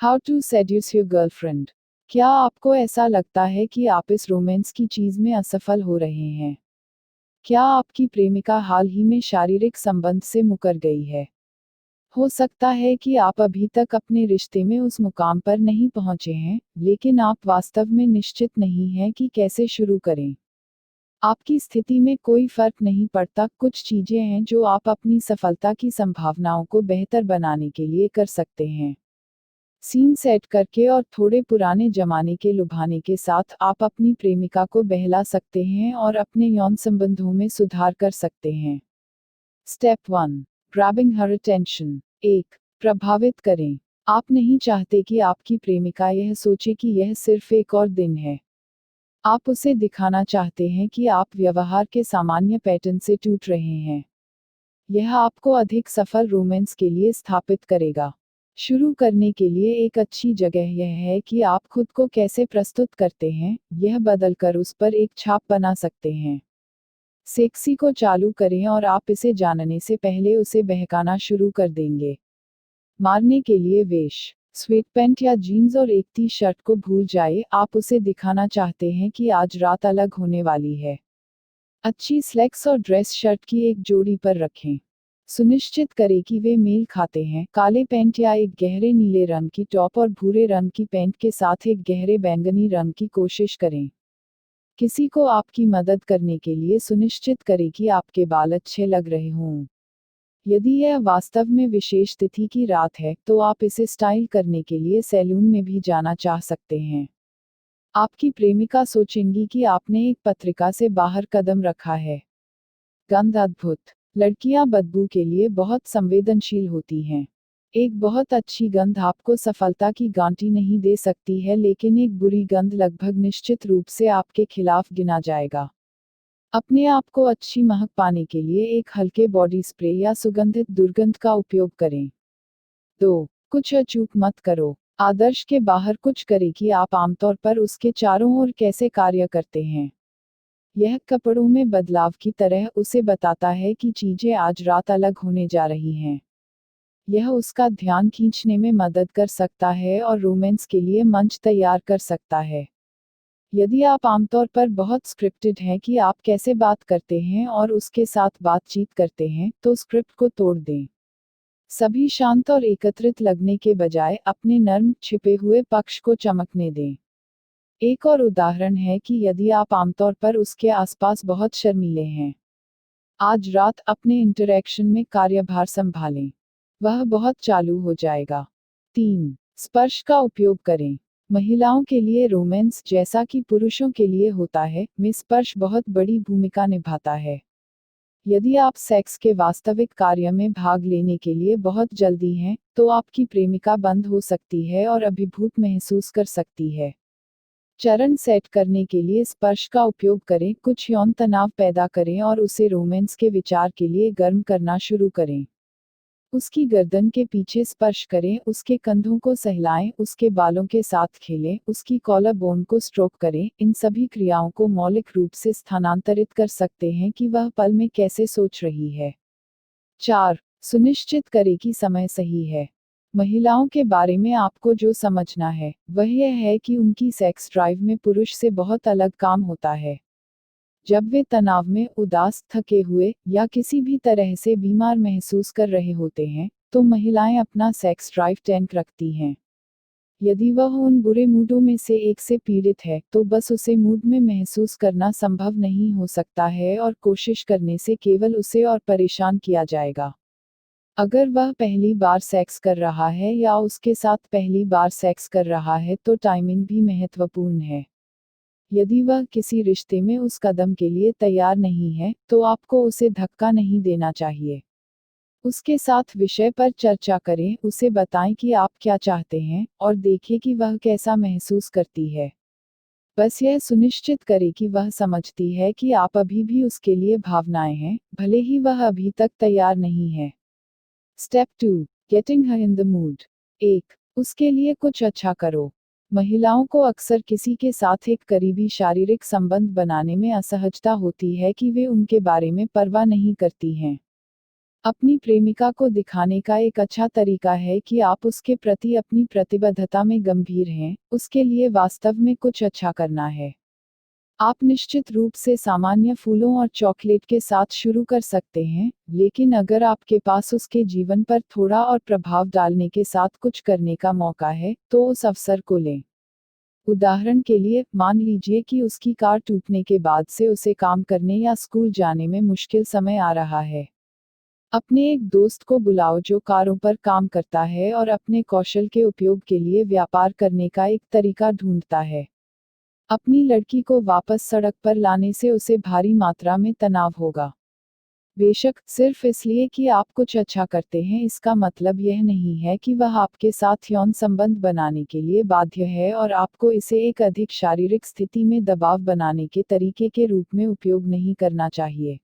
How to seduce your girlfriend. क्या आपको ऐसा लगता है कि आप इस रोमांस की चीज में असफल हो रहे हैं? क्या आपकी प्रेमिका हाल ही में शारीरिक संबंध से मुकर गई है? हो सकता है कि आप अभी तक अपने रिश्ते में उस मुकाम पर नहीं पहुंचे हैं, लेकिन आप वास्तव में निश्चित नहीं हैं कि कैसे शुरू करें। आपकी स्थिति में कोई फर्क नहीं पड़ता, कुछ चीजें हैं जो आप अपनी सफलता की संभावनाओं को बेहतर बनाने के लिए कर सकते हैं। सीन सेट करके और थोड़े पुराने जमाने के लुभाने के साथ आप अपनी प्रेमिका को बहला सकते हैं और अपने यौन संबंधों में सुधार कर सकते हैं। स्टेप 1। ग्रैबिंग हर अटेंशन। 1। प्रभावित करें। आप नहीं चाहते कि आपकी प्रेमिका यह सोचे कि यह सिर्फ एक और दिन है। आप उसे दिखाना चाहते हैं कि आप व्यवहार के सामान्य पैटर्न से टूट रहे हैं। यह आपको अधिक सफल रोमांस के लिए स्थापित करेगा। शुरू करने के लिए एक अच्छी जगह यह है कि आप खुद को कैसे प्रस्तुत करते हैं, यह बदलकर उस पर एक छाप बना सकते हैं। सेक्सी को चालू करें और आप इसे जानने से पहले उसे बहकाना शुरू कर देंगे। मारने के लिए वेश। स्वेटपैंट या जीन्स और एक टी शर्ट को भूल जाए, आप उसे दिखाना चाहते हैं कि आज रात अलग होने वाली है। अच्छी स्लैक्स और ड्रेस शर्ट की एक जोड़ी पर रखें। सुनिश्चित करें कि वे मेल खाते हैं। काले पैंट या एक गहरे नीले रंग की टॉप और भूरे रंग की पैंट के साथ एक गहरे बैंगनी रंग की कोशिश करें। किसी को आपकी मदद करने के लिए सुनिश्चित करें कि आपके बाल अच्छे लग रहे हों। यदि यह वास्तव में विशेष तिथि की रात है, तो आप इसे स्टाइल करने के लिए सैलून में भी जाना चाह सकते हैं। आपकी प्रेमिका सोचेंगी कि आपने एक पत्रिका से बाहर कदम रखा है। गंध अद्भुत। लड़कियां बदबू के लिए बहुत संवेदनशील होती हैं। एक बहुत अच्छी गंध आपको सफलता की गारंटी नहीं दे सकती है, लेकिन एक बुरी गंध लगभग निश्चित रूप से आपके खिलाफ गिना जाएगा। अपने आप को अच्छी महक पाने के लिए एक हल्के बॉडी स्प्रे या सुगंधित दुर्गंध का उपयोग करें। 2। कुछ अचूक मत करो। आदर्श के बाहर कुछ करें कि आप आमतौर पर उसके चारों ओर कैसे कार्य करते हैं। यह कपड़ों में बदलाव की तरह उसे बताता है कि चीजें आज रात अलग होने जा रही हैं। यह उसका ध्यान खींचने में मदद कर सकता है और रोमांस के लिए मंच तैयार कर सकता है। यदि आप आमतौर पर बहुत स्क्रिप्टेड हैं कि आप कैसे बात करते हैं और उसके साथ बातचीत करते हैं, तो स्क्रिप्ट को तोड़ दें। सभी शांत और एकत्रित लगने के बजाय अपने नर्म छिपे हुए पक्ष को चमकने दें। एक और उदाहरण है कि यदि आप आमतौर पर उसके आसपास बहुत शर्मीले हैं, आज रात अपने इंटरैक्शन में कार्यभार संभालें। वह बहुत चालू हो जाएगा। 3। स्पर्श का उपयोग करें। महिलाओं के लिए रोमांस, जैसा कि पुरुषों के लिए होता है, में स्पर्श बहुत बड़ी भूमिका निभाता है। यदि आप सेक्स के वास्तविक कार्य में भाग लेने के लिए बहुत जल्दी हैं, तो आपकी प्रेमिका बंद हो सकती है और अभिभूत महसूस कर सकती है। चरण सेट करने के लिए स्पर्श का उपयोग करें, कुछ यौन तनाव पैदा करें और उसे रोमांस के विचार के लिए गर्म करना शुरू करें। उसकी गर्दन के पीछे स्पर्श करें, उसके कंधों को सहलाएं, उसके बालों के साथ खेलें, उसकी कॉलर बोन को स्ट्रोक करें। इन सभी क्रियाओं को मौलिक रूप से स्थानांतरित कर सकते हैं कि वह पल में कैसे सोच रही है। 4। सुनिश्चित करें कि समय सही है। महिलाओं के बारे में आपको जो समझना है, वह यह है कि उनकी सेक्स ड्राइव में पुरुष से बहुत अलग काम होता है। जब वे तनाव में, उदास, थके हुए या किसी भी तरह से बीमार महसूस कर रहे होते हैं, तो महिलाएं अपना सेक्स ड्राइव टैंक रखती हैं। यदि वह उन बुरे मूडों में से एक से पीड़ित है, तो बस उसे मूड में महसूस करना संभव नहीं हो सकता है और कोशिश करने से केवल उसे और परेशान किया जाएगा। अगर वह पहली बार सेक्स कर रहा है या उसके साथ पहली बार सेक्स कर रहा है, तो टाइमिंग भी महत्वपूर्ण है। यदि वह किसी रिश्ते में उस कदम के लिए तैयार नहीं है, तो आपको उसे धक्का नहीं देना चाहिए। उसके साथ विषय पर चर्चा करें, उसे बताएं कि आप क्या चाहते हैं, और देखें कि वह कैसा महसूस करती है। बस यह सुनिश्चित करें कि वह समझती है कि आप अभी भी उसके लिए भावनाएं हैं, भले ही वह अभी तक तैयार नहीं है। Step 2। Getting her in the mood. 1। उसके लिए कुछ अच्छा करो। महिलाओं को अक्सर किसी के साथ एक करीबी शारीरिक संबंध बनाने में असहजता होती है कि वे उनके बारे में परवाह नहीं करती हैं। अपनी प्रेमिका को दिखाने का एक अच्छा तरीका है कि आप उसके प्रति अपनी प्रतिबद्धता में गंभीर हैं, उसके लिए वास्तव में कुछ अच्छा करना है। आप निश्चित रूप से सामान्य फूलों और चॉकलेट के साथ शुरू कर सकते हैं, लेकिन अगर आपके पास उसके जीवन पर थोड़ा और प्रभाव डालने के साथ कुछ करने का मौका है, तो उस अवसर को लें। उदाहरण के लिए, मान लीजिए कि उसकी कार टूटने के बाद से उसे काम करने या स्कूल जाने में मुश्किल समय आ रहा है। अपने एक दोस्त को बुलाओ जो कारों पर काम करता है और अपने कौशल के उपयोग के लिए व्यापार करने का एक तरीका ढूंढता है। अपनी लड़की को वापस सड़क पर लाने से उसे भारी मात्रा में तनाव होगा। बेशक, सिर्फ इसलिए कि आप कुछ अच्छा करते हैं इसका मतलब यह नहीं है कि वह आपके साथ यौन संबंध बनाने के लिए बाध्य है और आपको इसे एक अधिक शारीरिक स्थिति में दबाव बनाने के तरीके के रूप में उपयोग नहीं करना चाहिए।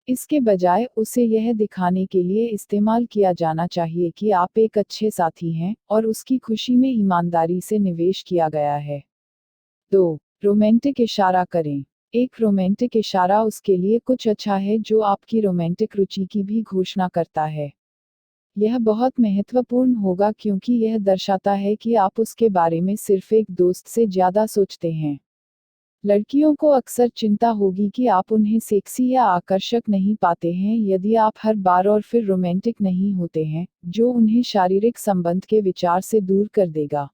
इसके बजाय उसे यह दिखाने के लिए इस्तेमाल किया जाना चाहिए कि आप एक अच्छे साथी हैं और उसकी खुशी में ईमानदारी से निवेश किया गया है। 2. रोमांटिक इशारा करें। एक रोमांटिक इशारा उसके लिए कुछ अच्छा है जो आपकी रोमांटिक रुचि की भी घोषणा करता है। यह बहुत महत्वपूर्ण होगा क्योंकि यह दर्शाता है कि आप उसके बारे में सिर्फ एक दोस्त से ज्यादा सोचते हैं। लड़कियों को अक्सर चिंता होगी कि आप उन्हें सेक्सी या आकर्षक नहीं पाते हैं यदि आप हर बार और फिर रोमांटिक नहीं होते हैं, जो उन्हें शारीरिक संबंध के विचार से दूर कर देगा।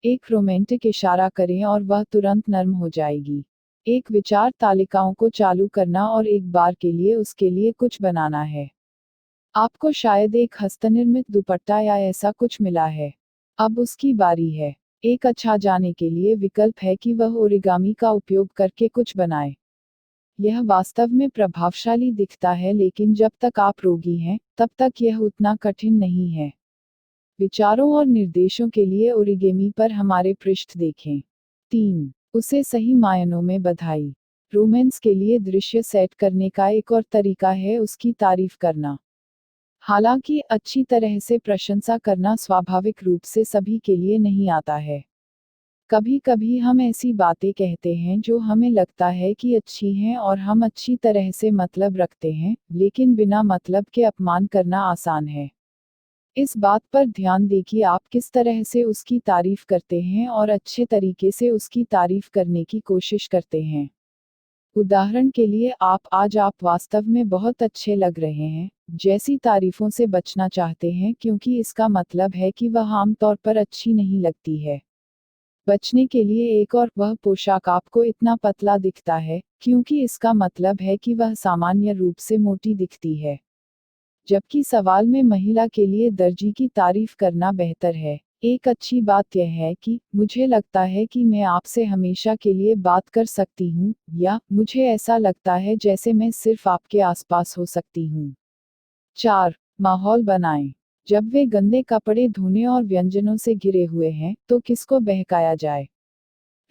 एक रोमांटिक इशारा करें और वह तुरंत नर्म हो जाएगी। एक विचार तालिकाओं को चालू करना और एक बार के लिए उसके लिए कुछ बनाना है। आपको शायद एक हस्तनिर्मित दुपट्टा या ऐसा कुछ मिला है। अब उसकी बारी है। एक अच्छा जाने के लिए विकल्प है कि वह ओरिगामी का उपयोग करके कुछ बनाए। यह वास्तव में प्रभावशाली दिखता है लेकिन जब तक आप रोगी हैं, तब तक यह उतना कठिन नहीं है। विचारों और निर्देशों के लिए ओरिगेमी पर हमारे पृष्ठ देखें। 3. उसे सही मायनों में बधाई। रोमांस के लिए दृश्य सेट करने का एक और तरीका है उसकी तारीफ करना। हालांकि अच्छी तरह से प्रशंसा करना स्वाभाविक रूप से सभी के लिए नहीं आता है। कभी कभी हम ऐसी बातें कहते हैं जो हमें लगता है कि अच्छी हैं और हम अच्छी तरह से मतलब रखते हैं, लेकिन बिना मतलब के अपमान करना आसान है। इस बात पर ध्यान दें कि आप किस तरह से उसकी तारीफ करते हैं और अच्छे तरीके से उसकी तारीफ करने की कोशिश करते हैं। उदाहरण के लिए, आज आप वास्तव में बहुत अच्छे लग रहे हैं, जैसी तारीफों से बचना चाहते हैं क्योंकि इसका मतलब है कि वह आमतौर पर अच्छी नहीं लगती है। बचने के लिए एक और, वह पोशाक आपको इतना पतला दिखता है, क्योंकि इसका मतलब है कि वह सामान्य रूप से मोटी दिखती है। जबकि सवाल में महिला के लिए दर्जी की तारीफ करना बेहतर है। एक अच्छी बात यह है कि मुझे लगता है कि मैं आपसे हमेशा के लिए बात कर सकती हूँ, या मुझे ऐसा लगता है जैसे मैं सिर्फ आपके आसपास हो सकती हूँ। 4. माहौल बनाएं। जब वे गंदे कपड़े धोने और व्यंजनों से घिरे हुए हैं, तो किसको बहकाया जाए?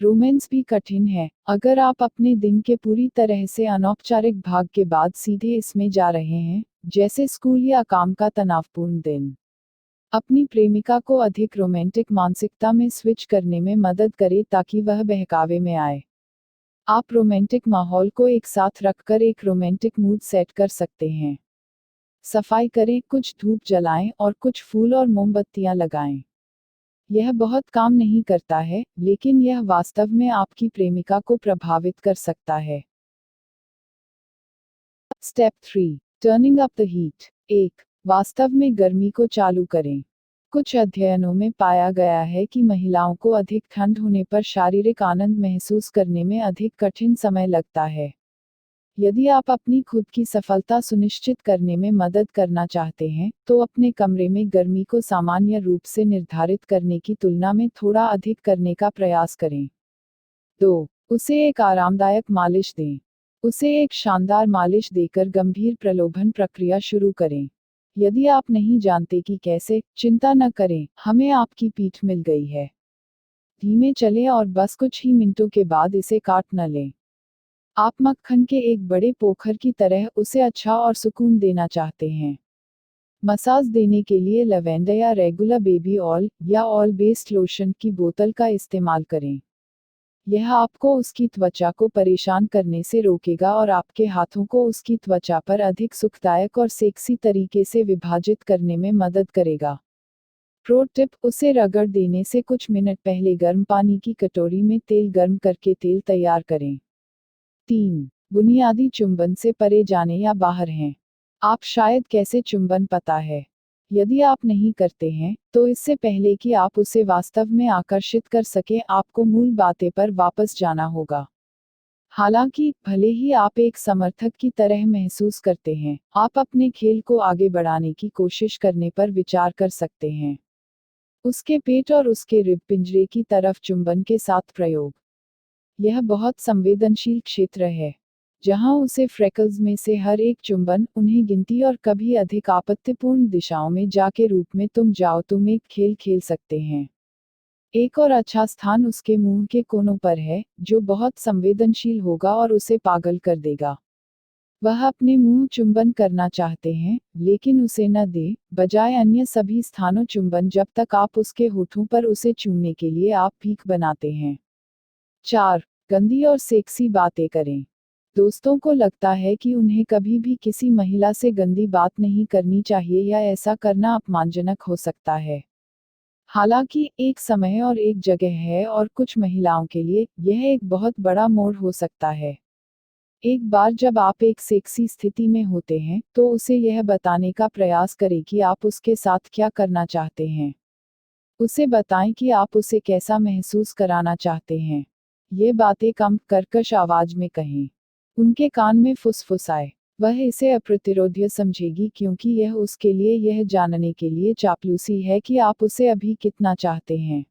रोमांस भी कठिन है। अगर आप अपने दिन के पूरी तरह से अनौपचारिक भाग के बाद सीधे इसमें जा रहे हैं, जैसे स्कूल या काम का तनावपूर्ण दिन, अपनी प्रेमिका को अधिक रोमांटिक मानसिकता में स्विच करने में मदद करें ताकि वह बहकावे में आए। आप रोमांटिक माहौल को एक साथ रखकर एक रोमांटिक मूड सेट कर सकते हैं। सफाई करें, कुछ धूप जलाएं और कुछ फूल और मोमबत्तियां लगाएं। यह बहुत काम नहीं करता है, लेकिन यह वास्तव में आपकी प्रेमिका को प्रभावित कर सकता है। Step 3. Turning up the heat. 1. वास्तव में गर्मी को चालू करें। कुछ अध्ययनों में पाया गया है कि महिलाओं को अधिक ठंड होने पर शारीरिक आनंद महसूस करने में अधिक कठिन समय लगता है। यदि आप अपनी खुद की सफलता सुनिश्चित करने में मदद करना चाहते हैं, तो अपने कमरे में गर्मी को सामान्य रूप से निर्धारित करने की तुलना में थोड़ा अधिक करने का प्रयास करें। 2. उसे एक आरामदायक मालिश दें। उसे एक शानदार मालिश देकर गंभीर प्रलोभन प्रक्रिया शुरू करें। यदि आप नहीं जानते कि कैसे, चिंता न करें, हमें आपकी पीठ मिल गई है। धीमे चलें और बस कुछ ही मिनटों के बाद इसे काट न लें। आप मक्खन के एक बड़े पोखर की तरह उसे अच्छा और सुकून देना चाहते हैं। मसाज देने के लिए लवेंडर या रेगुलर बेबी ऑयल या ऑयल बेस्ड लोशन की बोतल का इस्तेमाल करें। यह आपको उसकी त्वचा को परेशान करने से रोकेगा और आपके हाथों को उसकी त्वचा पर अधिक सुखदायक और सेक्सी तरीके से विभाजित करने में मदद करेगा। प्रो टिप, उसे रगड़ देने से कुछ मिनट पहले गर्म पानी की कटोरी में तेल गर्म करके तेल तैयार करें। 3. बुनियादी चुंबन से परे जाने या बाहर हैं। आप शायद कैसे चुंबन पता है। यदि आप नहीं करते हैं, तो इससे पहले कि आप उसे वास्तव में आकर्षित कर सकें, आपको मूल बातें पर वापस जाना होगा। हालांकि, भले ही आप एक समर्थक की तरह महसूस करते हैं, आप अपने खेल को आगे बढ़ाने की कोशिश करने पर विचार कर सकते हैं। उसके पेट और उसके रिब पिंजरे की तरफ चुंबन के साथ प्रयोग। यह बहुत संवेदनशील क्षेत्र है, जहां उसे फ्रेकल्स में से हर एक चुंबन, उन्हें गिनती और कभी अधिक आपत्तिपूर्ण दिशाओं में जा के रूप में तुम एक खेल खेल सकते हैं। एक और अच्छा स्थान उसके मुंह के कोनों पर है, जो बहुत संवेदनशील होगा और उसे पागल कर देगा। वह अपने मुंह चुंबन करना चाहते हैं, लेकिन उसे न दे, बजाय अन्य सभी स्थानों चुंबन जब तक आप उसके होठों पर उसे चूमने के लिए आप भीख बनाते हैं। 4. गंदी और सेक्सी बातें करें। दोस्तों को लगता है कि उन्हें कभी भी किसी महिला से गंदी बात नहीं करनी चाहिए या ऐसा करना अपमानजनक हो सकता है। हालांकि, एक समय और एक जगह है और कुछ महिलाओं के लिए, यह एक बहुत बड़ा मोड़ हो सकता है। एक बार जब आप एक सेक्सी स्थिति में होते हैं, तो उसे यह बताने का प्रयास करें कि आप उसके साथ क्या करना चाहते हैं। उसे बताएं कि आप उसे कैसा महसूस कराना चाहते हैं। ये बातें कम, कर्कश आवाज में कहें। उनके कान में फुसफुसाए। वह इसे अप्रतिरोध्य समझेगी क्योंकि यह उसके लिए यह जानने के लिए चापलूसी है कि आप उसे अभी कितना चाहते हैं।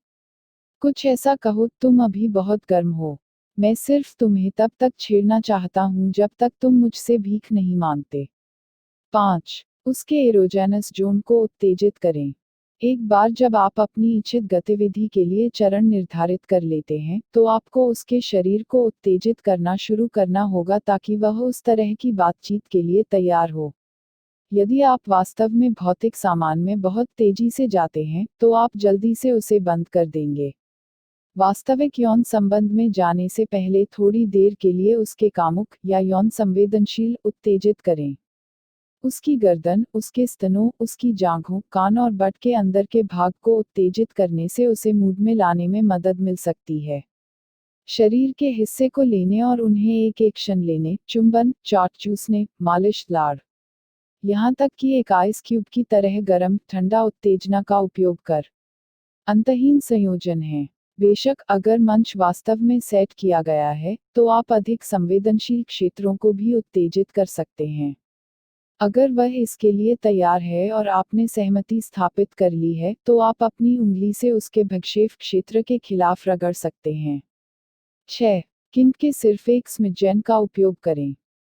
कुछ ऐसा कहो, तुम अभी बहुत गर्म हो। मैं सिर्फ तुम्हें तब तक छेड़ना चाहता हूँ जब तक तुम मुझसे भीख नहीं मांगते। 5. उसके एरोजेनस जोन को उत्तेजित करें। एक बार जब आप अपनी इच्छित गतिविधि के लिए चरण निर्धारित कर लेते हैं, तो आपको उसके शरीर को उत्तेजित करना शुरू करना होगा ताकि वह उस तरह की बातचीत के लिए तैयार हो। यदि आप वास्तव में भौतिक सामान में बहुत तेजी से जाते हैं, तो आप जल्दी से उसे बंद कर देंगे। वास्तविक यौन संबंध में जाने से पहले थोड़ी देर के लिए उसके कामुक या यौन संवेदनशील उत्तेजित करें। उसकी गर्दन, उसके स्तनों, उसकी जांघों, कान और बट के अंदर के भाग को उत्तेजित करने से उसे मूड में लाने में मदद मिल सकती है। शरीर के हिस्से को लेने और उन्हें एक एक क्षण लेने, चुंबन, चाट चूसने, मालिश, लाड़, यहाँ तक कि एक आइस क्यूब की तरह गर्म, ठंडा उत्तेजना का उपयोग कर। अंतहीन संयोजन है। बेशक, अगर मंच वास्तव में सेट किया गया है, तो आप अधिक संवेदनशील क्षेत्रों को भी उत्तेजित कर सकते हैं। अगर वह इसके लिए तैयार है और आपने सहमति स्थापित कर ली है, तो आप अपनी उंगली से उसके भक्षेप क्षेत्र के खिलाफ रगड़ सकते हैं। 6. किंक के सिर्फ एक स्मिज़न का उपयोग करें।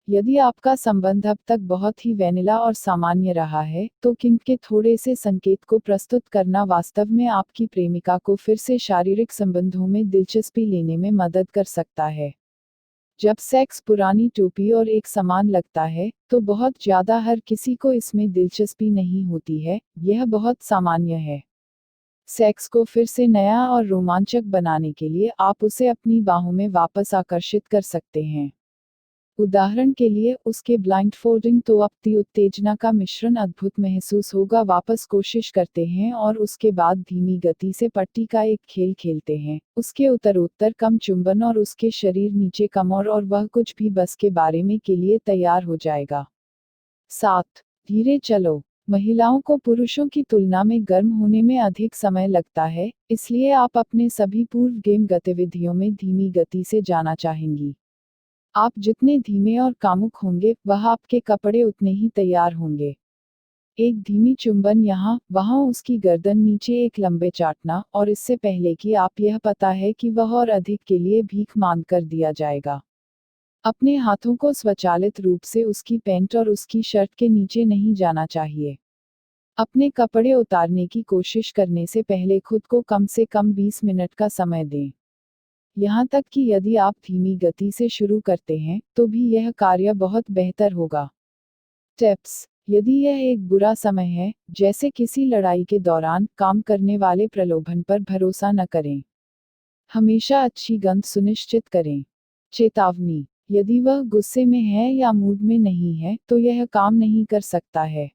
यदि आपका संबंध अब तक बहुत ही वैनिला और सामान्य रहा है, तो किंक के थोड़े से संकेत को प्रस्तुत करना वास्तव में आपकी प्रेमिका को फिर से शारीरिक संबंधों में दिलचस्पी लेने में मदद कर सकता है। जब सेक्स पुरानी टोपी और एक समान लगता है, तो बहुत ज्यादा हर किसी को इसमें दिलचस्पी नहीं होती है, यह बहुत सामान्य है। सेक्स को फिर से नया और रोमांचक बनाने के लिए आप उसे अपनी बाहों में वापस आकर्षित कर सकते हैं। उदाहरण के लिए, उसके ब्लाइंडफोल्डिंग तो आपकी उत्तेजना का मिश्रण अद्भुत महसूस होगा। वापस कोशिश करते हैं और उसके बाद धीमी गति से पट्टी का एक खेल खेलते हैं, उसके उत्तरोत्तर कम चुंबन और उसके शरीर नीचे कम और वह कुछ भी बस के बारे में के लिए तैयार हो जाएगा। 7. धीरे चलो। महिलाओं को पुरुषों की तुलना में गर्म होने में अधिक समय लगता है, इसलिए आप अपने सभी पूर्व गेम गतिविधियों में धीमी गति से जाना चाहेंगी। आप जितने धीमे और कामुक होंगे, वह आपके कपड़े उतने ही तैयार होंगे। एक धीमी चुंबन यहाँ, वहाँ उसकी गर्दन नीचे एक लंबे चाटना, और इससे पहले कि आप यह पता है कि वह और अधिक के लिए भीख मांग कर दिया जाएगा। अपने हाथों को स्वचालित रूप से उसकी पैंट और उसकी शर्ट के नीचे नहीं जाना चाहिए। अपने कपड़े उतारने की कोशिश करने से पहले खुद को कम से कम 20 मिनट का समय दें। यहाँ तक कि यदि आप धीमी गति से शुरू करते हैं, तो भी यह कार्य बहुत बेहतर होगा। टिप्स: यदि यह एक बुरा समय है, जैसे किसी लड़ाई के दौरान, काम करने वाले प्रलोभन पर भरोसा न करें। हमेशा अच्छी गंध सुनिश्चित करें। चेतावनी, यदि वह गुस्से में है या मूड में नहीं है तो यह काम नहीं कर सकता है।